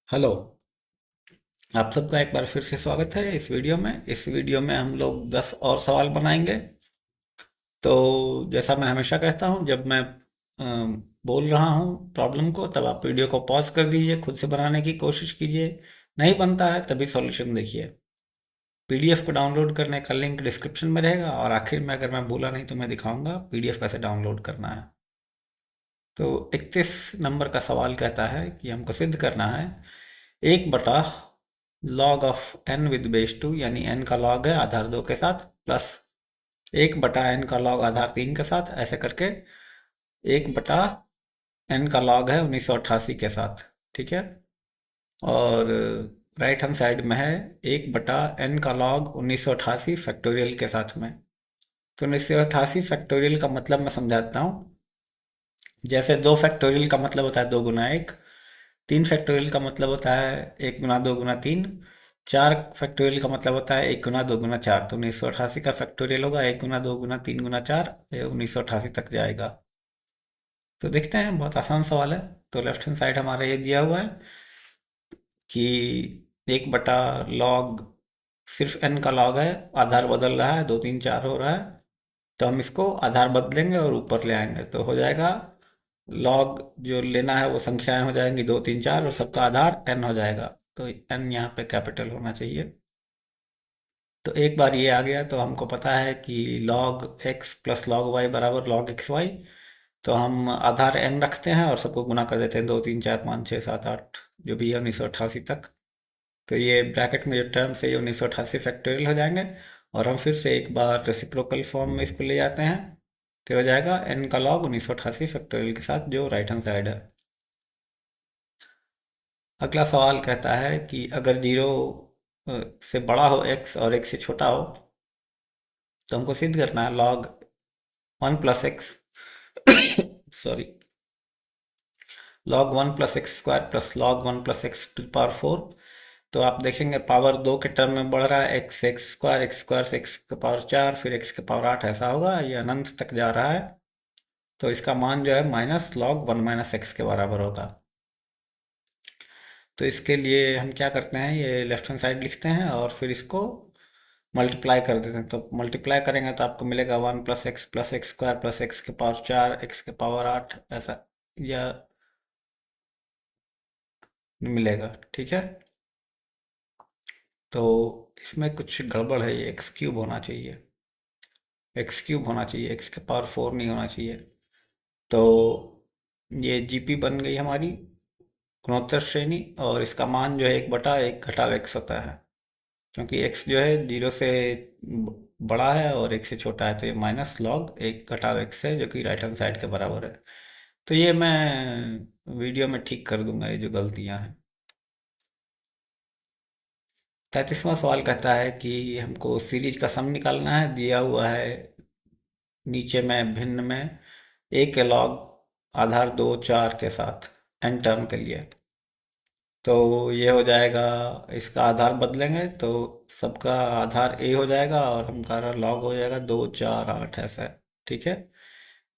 Hello. आप सबका एक बार फिर से स्वागत है इस वीडियो में हम लोग 10 और सवाल बनाएंगे। तो जैसा मैं हमेशा कहता हूँ, जब मैं बोल रहा हूँ प्रॉब्लम को, तब आप वीडियो को पॉज कर दीजिए, खुद से बनाने की कोशिश कीजिए। नहीं बनता है तभी सॉल्यूशन देखिए। पीडीएफ को डाउनलोड करने का लिंक डिस्क्रिप्शन में रहेगा, और आखिर में अगर मैं भूला नहीं तो मैं दिखाऊंगा पीडीएफ कैसे डाउनलोड करना है। तो 31 नंबर का सवाल कहता है कि हमको सिद्ध करना है 1 बटा log of N with base 2, यानी एन का लॉग है आधार 2 के साथ, प्लस 1 बटा एन का लॉग आधार 3 के साथ, ऐसे करके 1 बटा एन का लॉग है 1988 के साथ। ठीक है। और राइट हैंड साइड में है 1 बटा एन का लॉग 1988 फैक्टोरियल के साथ में। तो 1988 फैक्टोरियल का मतलब मैं समझाता हूँ। जैसे 2 फैक्टोरियल का मतलब होता है 2 गुना 1, 3 फैक्टोरियल का मतलब होता है 1 गुना 2 गुना 3, 4 फैक्टोरियल का मतलब होता है 1 गुना 2 गुना 4। तो 1988 का फैक्टोरियल होगा 1 गुना 2 गुना 3 गुना 4, ये 1988 तक जाएगा। तो देखते हैं, बहुत आसान सवाल है। तो लेफ्ट हैंड साइड हमारा ये दिया हुआ है कि 1 बटा लॉग, सिर्फ एन का लॉग है, आधार बदल रहा है, 2 3 4 हो रहा है। तो हम इसको आधार बदलेंगे और ऊपर ले आएंगे तो हो जाएगा लॉग, जो लेना है वो संख्याएं हो जाएंगी 2 3 4, और सबका आधार एन हो जाएगा। तो एन यहाँ पे कैपिटल होना चाहिए। तो एक बार ये आ गया तो हमको पता है कि log X plus log Y बराबर लॉग एक्स वाई। तो हम आधार एन रखते हैं और सबको गुना कर देते हैं, 2 3 4 5 6 7 8, जो भी है 1988 तक। तो ये ब्रैकेट में जो टर्म्स है ये 1988 फैक्टोरियल हो जाएंगे। और हम फिर से एक बार रेसिप्रोकल फॉर्म में इसको ले जाते हैं, तो हो जाएगा एन का लॉग 1988 फैक्टोरियल के साथ, जो राइट हैंड साइड है। अगला सवाल कहता है कि अगर जीरो से बड़ा हो एक्स और एक से छोटा हो, तो हमको सिद्ध करना है log 1 plus X sorry, log 1 plus X square plus log 1 plus X to power 4। तो आप देखेंगे पावर 2 के टर्म में बढ़ रहा है, एक्स स्क्वायर से एक्स की पावर 4, फिर एक्स की पावर 8, ऐसा होगा, ये अनंत तक जा रहा है। तो इसका मान जो है माइनस लॉग 1 माइनस एक्स के बराबर होगा। तो इसके लिए हम क्या करते हैं, ये लेफ्ट हैंड साइड लिखते हैं और फिर इसको मल्टीप्लाई कर देते हैं। तो मल्टीप्लाई करेंगे तो आपको मिलेगा 1 plus X square plus x की पावर 4 एक्स की पावर 8, ऐसा यह मिलेगा। ठीक है। तो इसमें कुछ गड़बड़ है, ये एक्स क्यूब होना चाहिए, एक्स क्यूब होना चाहिए, एक्स की पावर 4 नहीं होना चाहिए। तो ये जीपी बन गई हमारी गुणोत्तर श्रेणी, और इसका मान जो है 1 बटा 1 घटाव एक्स होता है, क्योंकि एक्स जो है जीरो से बड़ा है और एक से छोटा है। तो ये माइनस लॉग 1 घटाव एक्स है, जो कि राइट हैंड साइड के बराबर है। तो ये मैं वीडियो में ठीक कर दूंगा ये जो गलतियां हैं। 33वां सवाल कहता है कि हमको सीरीज का सम निकालना है, दिया हुआ है नीचे में भिन्न में ए के लॉग आधार 2 4 के साथ एन टर्म के लिए। तो ये हो जाएगा, इसका आधार बदलेंगे तो सबका आधार ए हो जाएगा और हमारा लॉग हो जाएगा 2 4 8, ऐसा है। ठीक है।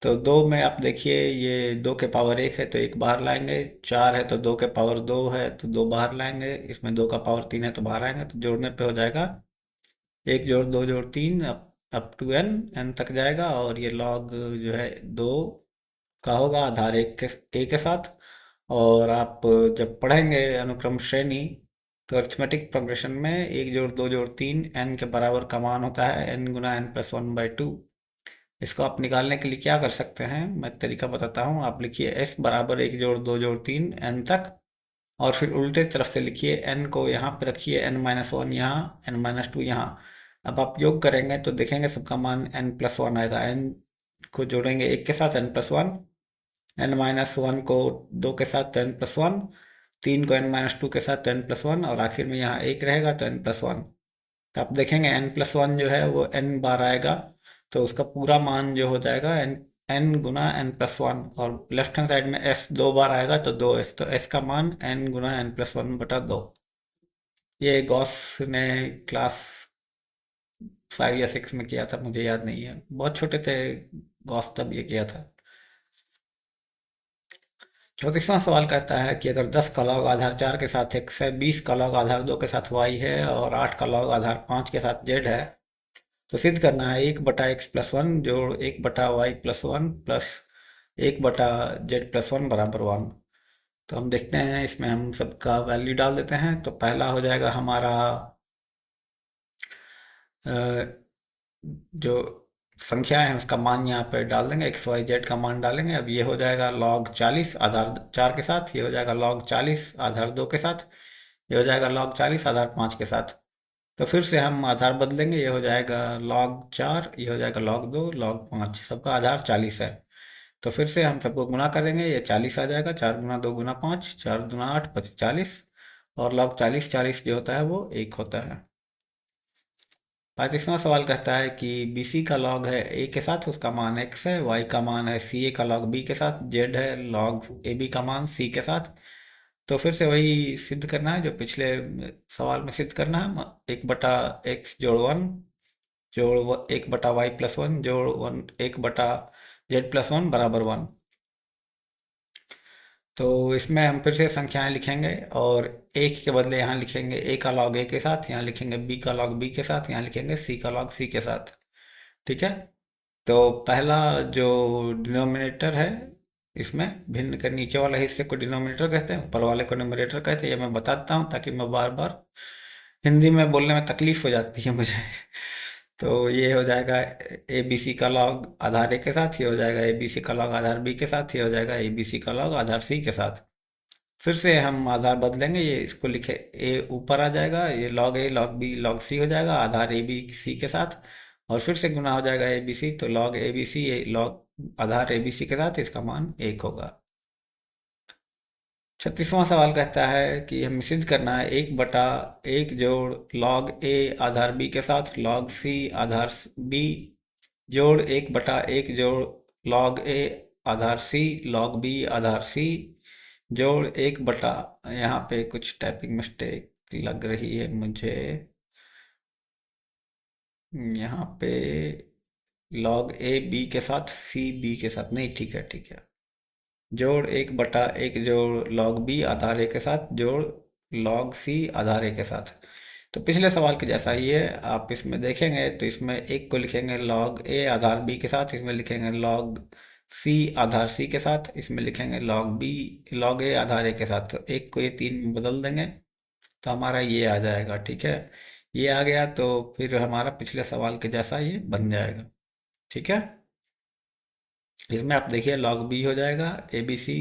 तो दो में आप देखिए, ये 2 के पावर 1 है तो एक बाहर लाएंगे, 4 है तो 2 के पावर 2 है तो 2 बाहर लाएंगे, इसमें 2 का पावर 3 है तो बाहर आएंगे, तो जोड़ने पे हो जाएगा 1 जोड़ 2 जोड़ 3 अप टू एन, एन तक जाएगा। और ये लॉग जो है 2 का होगा आधार एक के साथ। और आप जब पढ़ेंगे अनुक्रम श्रेणी, तो अरिथमेटिक प्रोग्रेशन में 1 जोड़ 2 जोड़ 3 एन के बराबर का मान होता है n गुना n+1/2। इसको आप निकालने के लिए क्या कर सकते हैं, मैं तरीका बताता हूँ। आप लिखिए s बराबर 1 जोड़ 2 जोड़ 3 एन तक, और फिर उल्टे तरफ से लिखिए n को यहाँ पे रखिए, n-1 यहाँ, n-2 यहाँ। अब आप योग करेंगे तो देखेंगे सबका मान n+1 आएगा। n को जोड़ेंगे 1 के साथ n+1, n-1 को 2 के साथ n+1, 3 को n-2 के साथ n+1, और आखिर में यहाँ 1 रहेगा तो n+1। तो आप देखेंगे n+1 जो है वो n बार आएगा, तो उसका पूरा मान जो हो जाएगा n गुना n+1। और लेफ्ट हैंड साइड में s 2 बार आएगा तो 2s, तो s का मान n गुना n+1/2। ये गॉस ने क्लास 5 या 6 में किया था, मुझे याद नहीं है, बहुत छोटे थे गॉस तब ये किया था। 34वां सवाल कहता है कि अगर 10 का लॉग आधार 4 के साथ x है, 20 का लॉग आधार 2 के साथ y है और 8 का लॉग आधार 5 के साथ z है, तो सिद्ध करना है 1/x+1 जोड़ 1/y+1 प्लस 1/z+1 बराबर 1। तो हम देखते हैं, इसमें हम सबका वैल्यू डाल देते हैं। तो पहला हो जाएगा हमारा अ, जो संख्या है उसका मान यहाँ पे डाल देंगे, एक्स वाई जेड का मान डालेंगे। अब ये हो जाएगा log 40 आधार 4 के साथ, ये हो जाएगा log 40 आधार 2 के साथ, ये हो जाएगा log 40 आधार 5 के साथ। तो फिर से हम आधार बदलेंगे, ये हो जाएगा log 4, ये हो जाएगा log 2, log 5, सबका आधार 40 है। तो फिर से हम सबको गुना करेंगे, ये 40 आ जाएगा, 4 गुना 2 गुना 5, 4 गुना 8 25 40, और log 40 40 जो होता है वो 1 होता है। 35वां सवाल कहता है कि BC का लॉग है A के साथ, उसका मान x है, y का मान है CA का लॉग B के साथ, z है लॉग AB का मान C के साथ। तो फिर से वही सिद्ध करना है जो पिछले सवाल में सिद्ध करना है। 1/x जोड़ 1 जोड़ 1/y+1 जोड़ 1/z+1 बराबर 1। तो इसमें हम फिर से संख्याएं लिखेंगे और एक के बदले यहाँ लिखेंगे a का लॉग a के साथ, यहाँ लिखेंगे b का लॉग b के साथ, यहाँ लिखेंगे c का लॉग c के साथ। ठीक है। तो पहला जो डिनोमिनेटर है, इसमें भिन्न के नीचे वाले हिस्से को डिनोमिनेटर कहते हैं, ऊपर वाले को न्यूमरेटर कहते हैं। ये मैं बता देता हूँ ताकि मैं बार बार, हिंदी में बोलने में तकलीफ हो जाती है मुझे। तो ये हो जाएगा ए बी सी का लॉग आधार ए के साथ, ये हो जाएगा ए बी सी का लॉग आधार बी के साथ, ये हो जाएगा ए बी सी का लॉग आधार सी के साथ। फिर से हम आधार बदलेंगे, ये इसको लिखे ए ऊपर आ जाएगा, ये लॉग ए लॉग बी लॉग सी हो जाएगा आधार ए बी सी के साथ, और फिर से गुना हो जाएगा ए बी सी, तो लॉग ए बी सी ये log Aadhaar A B C के साथ, इसका मान 1 होगा। 36वां सवाल कहता है कि हमें सिद्ध करना है 1/1 जोड़ लॉग ए आधार बी के साथ लॉग सी आधार बी जोड़ 1/1 जोड़ लॉग ए आधार सी लॉग बी आधार सी जोड़ 1 बटा, यहाँ पे कुछ टाइपिंग मिस्टेक लग रही है मुझे, यहाँ पे लॉग ए बी के साथ सी बी के साथ नहीं, ठीक है ठीक है। जोड़ 1/1 जोड़ लॉग बी आधार ए के साथ जोड़ लॉग सी आधार ए के साथ। तो पिछले सवाल के जैसा ही है, आप इसमें देखेंगे तो इसमें एक को लिखेंगे लॉग ए आधार बी के साथ, इसमें लिखेंगे लॉग सी आधार सी के साथ, इसमें लिखेंगे लॉग बी लॉग ए आधार ए के साथ। तो एक को ये तीन में बदल देंगे तो हमारा ये आ जाएगा। ठीक है, ये आ गया तो फिर हमारा पिछले सवाल के जैसा ये बन जाएगा। ठीक है, इसमें आप देखिए लॉग बी हो जाएगा, A B C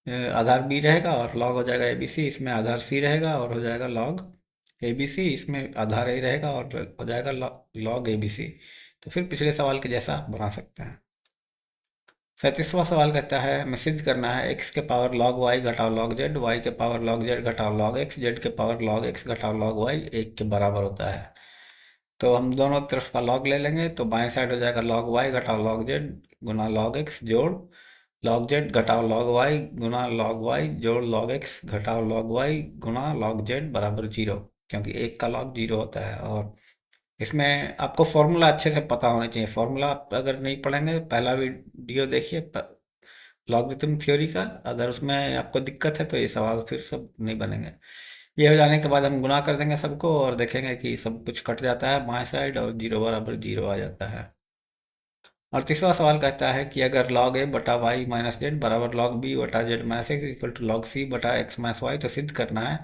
Aadhaar B रहेगा और लॉग हो जाएगा ए बी सी, इसमें आधार सी रहेगा और हो जाएगा लॉग ए बी सी, इसमें आधार ए रहेगा और हो जाएगा लॉग ए बी सी। तो फिर पिछले सवाल के जैसा बना सकते हैं। 37वां सवाल कहता है हमें सिद्ध करना है x के पावर log y घटाओ log z, y के पावर log z घटाओ log x, z के पावर log x घटाओ log y 1 के बराबर होता है। तो हम दोनों तरफ का log ले लेंगे, तो बाएं साइड हो जाएगा log y घटाओ log z गुना log x जोड़ log z घटाओ log y गुना log y जोड़ log x घटाओ log y गुना log z बराबर 0, क्योंकि एक का log 0 होता है। और इसमें आपको फॉर्मूला अच्छे से पता होना चाहिए। फॉर्मूला आप अगर नहीं पढ़ेंगे, पहला वीडियो देखिए लॉगरिथम थ्योरी का, अगर उसमें आपको दिक्कत है तो ये सवाल फिर सब नहीं बनेंगे। ये हो जाने के बाद हम गुना कर देंगे सबको और देखेंगे कि सब कुछ कट जाता है बाएं साइड और 0 बराबर 0 आ जाता है। और तीसरा सवाल कहता है कि अगर log a बटा वाई माइनस जेड बराबर log b बटा Z minus X equal to log c बटा एक्स माइनस वाई, तो सिद्ध करना है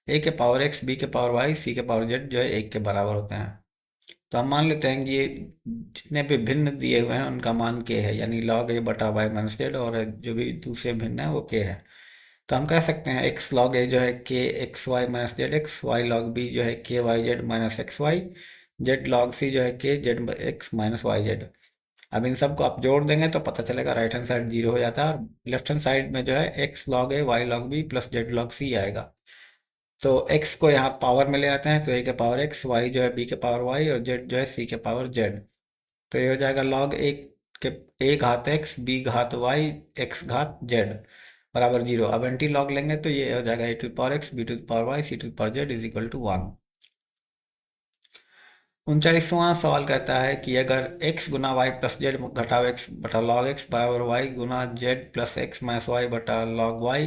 a के पावर x b के पावर y c के पावर z जो है 1 के बराबर होते हैं। तो हम मान लेते हैं कि ये जितने भी भिन्न दिए हुए हैं उनका मान k है, यानी log a बटा वाई माइनस जेड, और जो भी दूसरे भिन्न है वो k है। तो हम कह सकते हैं x log a जो है k X Y minus Z X, y log b जो है k Y Z minus X Y, z log c जो है k Z X minus Y Z. अब इन सबको आप जोड़ देंगे तो पता चलेगा राइट हैंड साइड 0 हो जाता है और लेफ्ट हैंड साइड में जो है x log a y log b plus z log c आएगा। तो x को यहाँ पावर में ले आते हैं, तो a के पावर x, y जो है b के पावर y और z जो है c के पावर z। तो ये हो जाएगा log के a घात x b घात y x घात z बराबर 0। अब एंटी लॉग लेंगे तो ये हो जाएगा a to power x b to power y c to power z is equal to 1। 39वां सवाल कहता है कि अगर x गुना वाई प्लस जेड घटाव x बटा लॉग x बराबर y गुना जेड प्लस एक्स माइनस वाई बटा लॉग y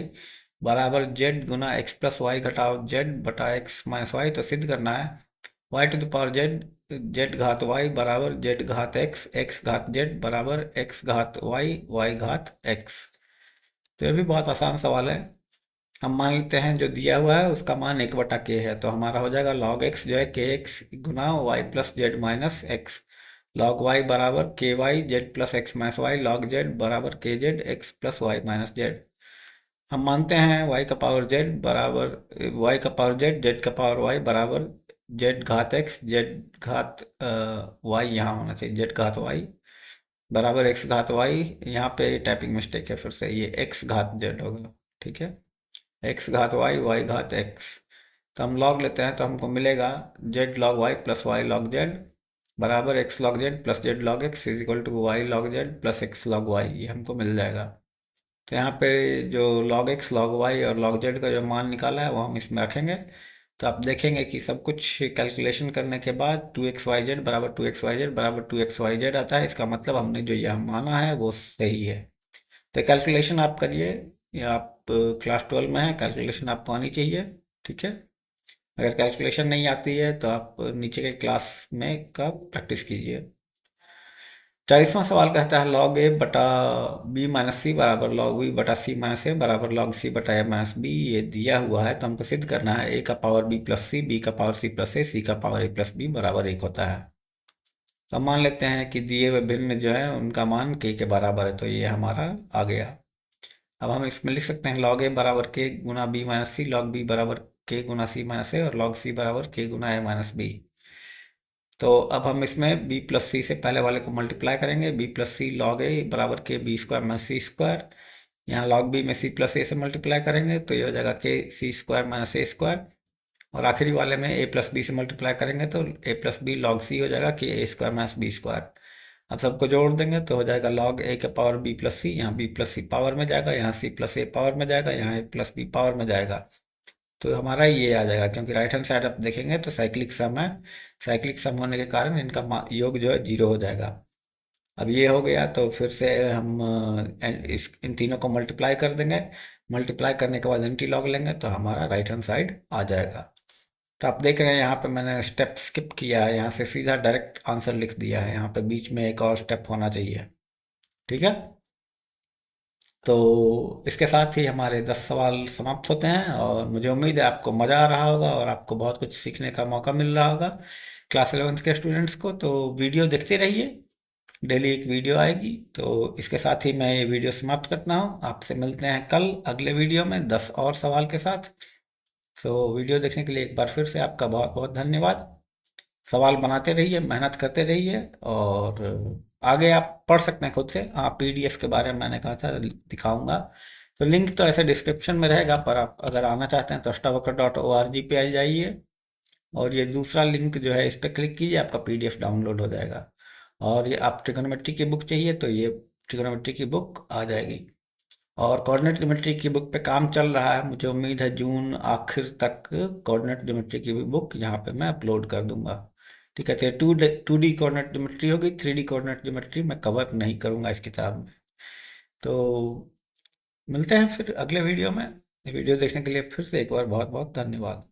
बराबर z गुना x प्लस वाई घटाव z बटा x माइनस वाई, तो सिद्ध करना है y to the power z z घात y बराबर z घात x x घात z बराबर x घात y y घात x। तो ये भी बहुत आसान सवाल है। हम मान लेते हैं जो दिया हुआ है उसका मान 1/k है, तो हमारा हो जाएगा log x जो है के एक्स गुना y plus z minus x, log Y बराबर के y z plus x minus y, log z बराबर के z x plus y minus z. हम मानते हैं y का पावर z बराबर y का पावर z z का पावर y बराबर z घात x z घात y, यहाँ होना चाहिए z घात y बराबर x घात y। यहाँ पे टाइपिंग मिस्टेक है, फिर से ये x घात z होगा। ठीक है, x घात y y घात x। तो हम लॉग लेते हैं तो हमको मिलेगा z log y प्लस y log z बराबर x log z प्लस z log x is equal to y log z प्लस x log y, ये हमको मिल जाएगा। तो यहाँ पे जो log x log y और log z का जो मान निकाला है वो हम इसमें रखेंगे। तो आप देखेंगे कि सब कुछ कैलकुलेशन करने के बाद 2xyz बराबर 2xyz बराबर 2xyz आता है। इसका मतलब हमने जो यह माना है वो सही है। तो कैलकुलेशन आप करिए, या आप क्लास 12 में हैं, कैलकुलेशन आपको आनी चाहिए। ठीक है, अगर कैलकुलेशन नहीं आती है तो आप नीचे के क्लास में का प्रैक्टिस कीजिए। 40वां सवाल कहता है log a बटा b माइनस सी बराबर log b बटा c माइनस ए बराबर log c बटा a माइनस b। ये दिया हुआ है तो हमको सिद्ध करना है a का पावर b प्लस सी, b का पावर c प्लस ए, c का पावर a प्लस b बराबर 1 होता है। तो हम मान लेते हैं कि दिए हुए भिन्न जो है उनका मान k के बराबर है, तो ये हमारा आ गया। अब हम इसमें लिख सकते हैं log a बराबर k गुना b माइनस सी, log b बराबर k गुना c माइनस ए और log c बराबर k Guna a minus b। तो अब हम इसमें b प्लस सी से पहले वाले को मल्टीप्लाई करेंगे, b प्लस सी लॉग ए बराबर के बी स्क्वायर माइनस सी स्क्वायर। यहाँ लॉग बी में सी प्लस ए से मल्टीप्लाई करेंगे तो ये हो जाएगा के सी स्क्वायर माइनस ए स्क्वायर, और आखिरी वाले में ए प्लस बी से मल्टीप्लाई करेंगे तो ए प्लस बी लॉग सी हो जाएगा कि ए स्क्वायर माइनस बी स्क्वायर। अब सबको जोड़ देंगे तो हो जाएगा लॉग ए के पावर बी प्लस सी, यहाँ बी प्लस सी पावर में जाएगा, यहाँ सी प्लस ए पावर में जाएगा, यहाँ ए प्लस बी पावर में जाएगा। तो हमारा ये आ जाएगा, क्योंकि राइट हैंड साइड आप देखेंगे तो साइक्लिक सम है। साइक्लिक सम होने के कारण इनका योग जो है 0 हो जाएगा। अब ये हो गया तो फिर से हम इन तीनों को मल्टीप्लाई कर देंगे। मल्टीप्लाई करने के बाद एंटी लॉग लेंगे तो हमारा राइट हैंड साइड आ जाएगा। तो आप देख रहे हैं यहाँ पे मैंने स्टेप स्किप किया है, यहाँ से सीधा डायरेक्ट आंसर लिख दिया है, यहाँ पे बीच में एक और स्टेप होना चाहिए। ठीक है, तो इसके साथ ही हमारे 10 सवाल समाप्त होते हैं, और मुझे उम्मीद है आपको मज़ा आ रहा होगा और आपको बहुत कुछ सीखने का मौका मिल रहा होगा क्लास 11th के स्टूडेंट्स को। तो वीडियो देखते रहिए, डेली एक वीडियो आएगी। तो इसके साथ ही मैं ये वीडियो समाप्त करता हूँ। आपसे मिलते हैं कल अगले वीडियो में 10 और सवाल के साथ। सो वीडियो देखने के लिए एक बार फिर से आपका बहुत बहुत धन्यवाद। सवाल बनाते रहिए, मेहनत करते रहिए, और आगे आप पढ़ सकते हैं खुद से। हाँ, पीडीएफ के बारे में मैंने कहा था दिखाऊंगा, तो लिंक तो ऐसे डिस्क्रिप्शन में रहेगा, पर आप अगर आना चाहते हैं तो अष्टावक्र.org पे आ जाइए, और ये दूसरा लिंक जो है इस पर क्लिक कीजिए, आपका पीडीएफ डाउनलोड हो जाएगा। और ये आप ट्रिगोनोमेट्री की बुक चाहिए तो ये ट्रिगोनोमेट्री की बुक आ जाएगी। और कोऑर्डिनेट ज्योमेट्री की बुक पे काम चल रहा है, मुझे उम्मीद है जून आखिर तक कोऑर्डिनेट ज्योमेट्री की भी बुक यहाँ पे मैं अपलोड कर दूंगा। ठीक है, तो टू डी कोऑर्डिनेट ज्योमेट्री होगी, 3D कोऑर्डिनेट ज्योमेट्री मैं कवर नहीं करूंगा इस किताब में। तो मिलते हैं फिर अगले वीडियो में। वीडियो देखने के लिए फिर से एक बार बहुत बहुत धन्यवाद।